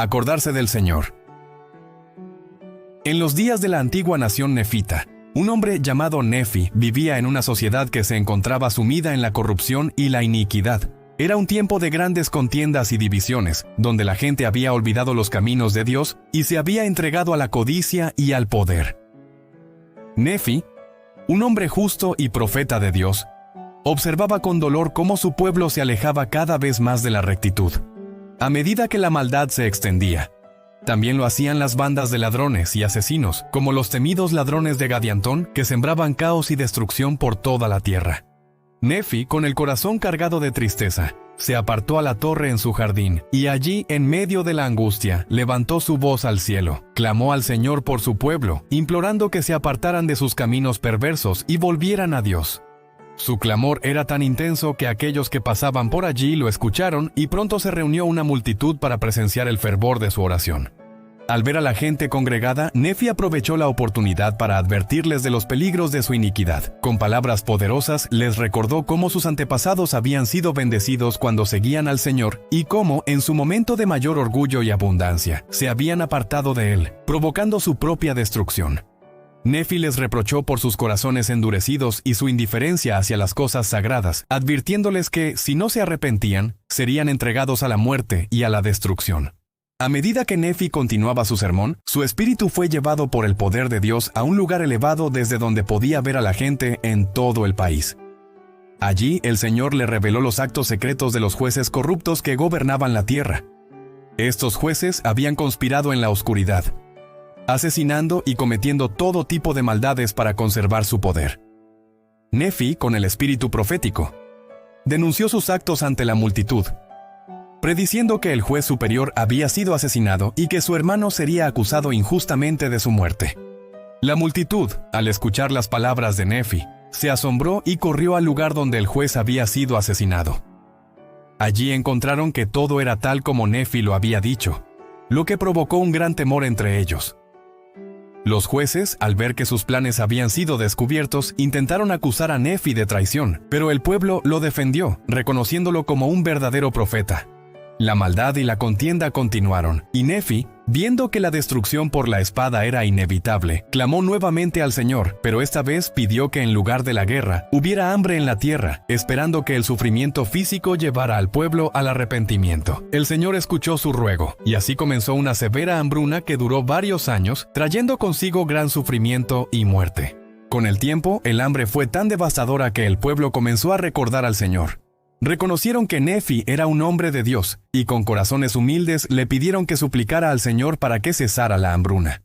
Acordarse del Señor. En los días de la antigua nación nefita, un hombre llamado Nefi vivía en una sociedad que se encontraba sumida en la corrupción y la iniquidad. Era un tiempo de grandes contiendas y divisiones, donde la gente había olvidado los caminos de Dios y se había entregado a la codicia y al poder. Nefi, un hombre justo y profeta de Dios, observaba con dolor cómo su pueblo se alejaba cada vez más de la rectitud, a medida que la maldad se extendía. También lo hacían las bandas de ladrones y asesinos, como los temidos ladrones de Gadiantón, que sembraban caos y destrucción por toda la tierra. Nefi, con el corazón cargado de tristeza, se apartó a la torre en su jardín, y allí, en medio de la angustia, levantó su voz al cielo, clamó al Señor por su pueblo, implorando que se apartaran de sus caminos perversos y volvieran a Dios. Su clamor era tan intenso que aquellos que pasaban por allí lo escucharon y pronto se reunió una multitud para presenciar el fervor de su oración. Al ver a la gente congregada, Nefi aprovechó la oportunidad para advertirles de los peligros de su iniquidad. Con palabras poderosas les recordó cómo sus antepasados habían sido bendecidos cuando seguían al Señor y cómo, en su momento de mayor orgullo y abundancia, se habían apartado de Él, provocando su propia destrucción. Nefi les reprochó por sus corazones endurecidos y su indiferencia hacia las cosas sagradas, advirtiéndoles que, si no se arrepentían, serían entregados a la muerte y a la destrucción. A medida que Nefi continuaba su sermón, su espíritu fue llevado por el poder de Dios a un lugar elevado desde donde podía ver a la gente en todo el país. Allí, el Señor le reveló los actos secretos de los jueces corruptos que gobernaban la tierra. Estos jueces habían conspirado en la oscuridad, asesinando y cometiendo todo tipo de maldades para conservar su poder. Nefi, con el espíritu profético, denunció sus actos ante la multitud, prediciendo que el juez superior había sido asesinado y que su hermano sería acusado injustamente de su muerte. La multitud, al escuchar las palabras de Nefi, se asombró y corrió al lugar donde el juez había sido asesinado. Allí encontraron que todo era tal como Nefi lo había dicho, lo que provocó un gran temor entre ellos. Los jueces, al ver que sus planes habían sido descubiertos, intentaron acusar a Nefi de traición, pero el pueblo lo defendió, reconociéndolo como un verdadero profeta. La maldad y la contienda continuaron, y Nefi, viendo que la destrucción por la espada era inevitable, clamó nuevamente al Señor, pero esta vez pidió que en lugar de la guerra, hubiera hambre en la tierra, esperando que el sufrimiento físico llevara al pueblo al arrepentimiento. El Señor escuchó su ruego, y así comenzó una severa hambruna que duró varios años, trayendo consigo gran sufrimiento y muerte. Con el tiempo, el hambre fue tan devastadora que el pueblo comenzó a recordar al Señor. Reconocieron que Nefi era un hombre de Dios, y con corazones humildes le pidieron que suplicara al Señor para que cesara la hambruna.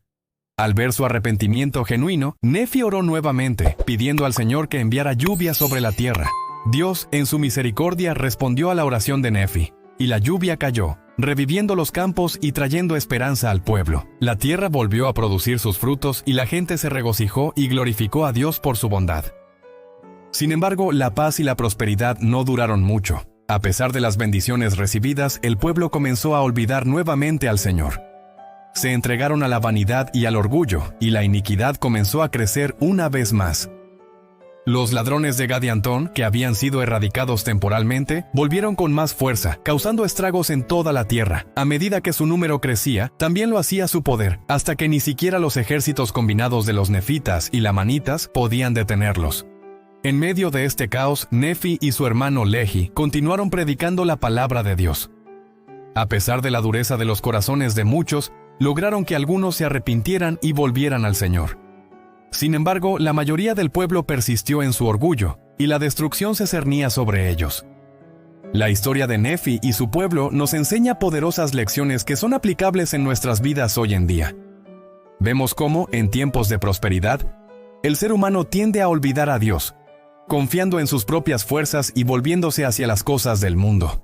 Al ver su arrepentimiento genuino, Nefi oró nuevamente, pidiendo al Señor que enviara lluvia sobre la tierra. Dios, en su misericordia, respondió a la oración de Nefi, y la lluvia cayó, reviviendo los campos y trayendo esperanza al pueblo. La tierra volvió a producir sus frutos y la gente se regocijó y glorificó a Dios por su bondad. Sin embargo, la paz y la prosperidad no duraron mucho. A pesar de las bendiciones recibidas, el pueblo comenzó a olvidar nuevamente al Señor. Se entregaron a la vanidad y al orgullo, y la iniquidad comenzó a crecer una vez más. Los ladrones de Gadiantón, que habían sido erradicados temporalmente, volvieron con más fuerza, causando estragos en toda la tierra. A medida que su número crecía, también lo hacía su poder, hasta que ni siquiera los ejércitos combinados de los nefitas y lamanitas podían detenerlos. En medio de este caos, Nefi y su hermano Lehi continuaron predicando la palabra de Dios. A pesar de la dureza de los corazones de muchos, lograron que algunos se arrepintieran y volvieran al Señor. Sin embargo, la mayoría del pueblo persistió en su orgullo, y la destrucción se cernía sobre ellos. La historia de Nefi y su pueblo nos enseña poderosas lecciones que son aplicables en nuestras vidas hoy en día. Vemos cómo, en tiempos de prosperidad, el ser humano tiende a olvidar a Dios, confiando en sus propias fuerzas y volviéndose hacia las cosas del mundo.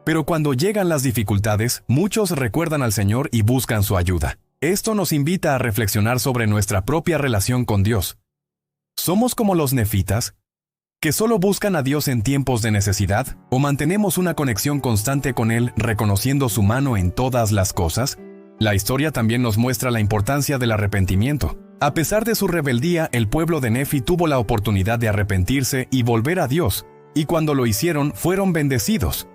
Pero cuando llegan las dificultades, muchos recuerdan al Señor y buscan su ayuda. Esto nos invita a reflexionar sobre nuestra propia relación con Dios. ¿Somos como los nefitas, que solo buscan a Dios en tiempos de necesidad, o mantenemos una conexión constante con Él, reconociendo su mano en todas las cosas? La historia también nos muestra la importancia del arrepentimiento. A pesar de su rebeldía, el pueblo de Nefi tuvo la oportunidad de arrepentirse y volver a Dios, y cuando lo hicieron, fueron bendecidos.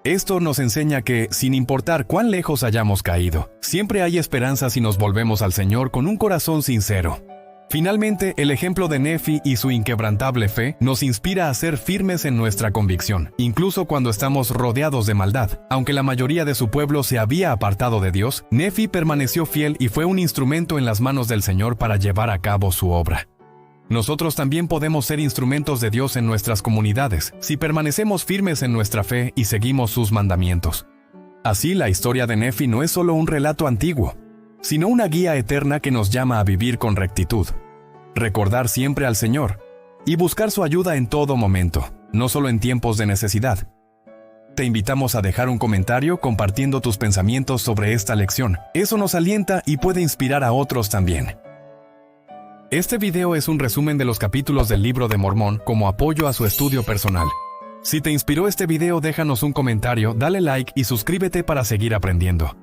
Esto nos enseña que, sin importar cuán lejos hayamos caído, siempre hay esperanza si nos volvemos al Señor con un corazón sincero. Finalmente, el ejemplo de Nefi y su inquebrantable fe nos inspira a ser firmes en nuestra convicción, incluso cuando estamos rodeados de maldad. Aunque la mayoría de su pueblo se había apartado de Dios, Nefi permaneció fiel y fue un instrumento en las manos del Señor para llevar a cabo su obra. Nosotros también podemos ser instrumentos de Dios en nuestras comunidades, si permanecemos firmes en nuestra fe y seguimos sus mandamientos. Así, la historia de Nefi no es solo un relato antiguo, sino una guía eterna que nos llama a vivir con rectitud, recordar siempre al Señor y buscar su ayuda en todo momento, no solo en tiempos de necesidad. Te invitamos a dejar un comentario compartiendo tus pensamientos sobre esta lección. Eso nos alienta y puede inspirar a otros también. Este video es un resumen de los capítulos del Libro de Mormón como apoyo a su estudio personal. Si te inspiró este video, déjanos un comentario, dale like y suscríbete para seguir aprendiendo.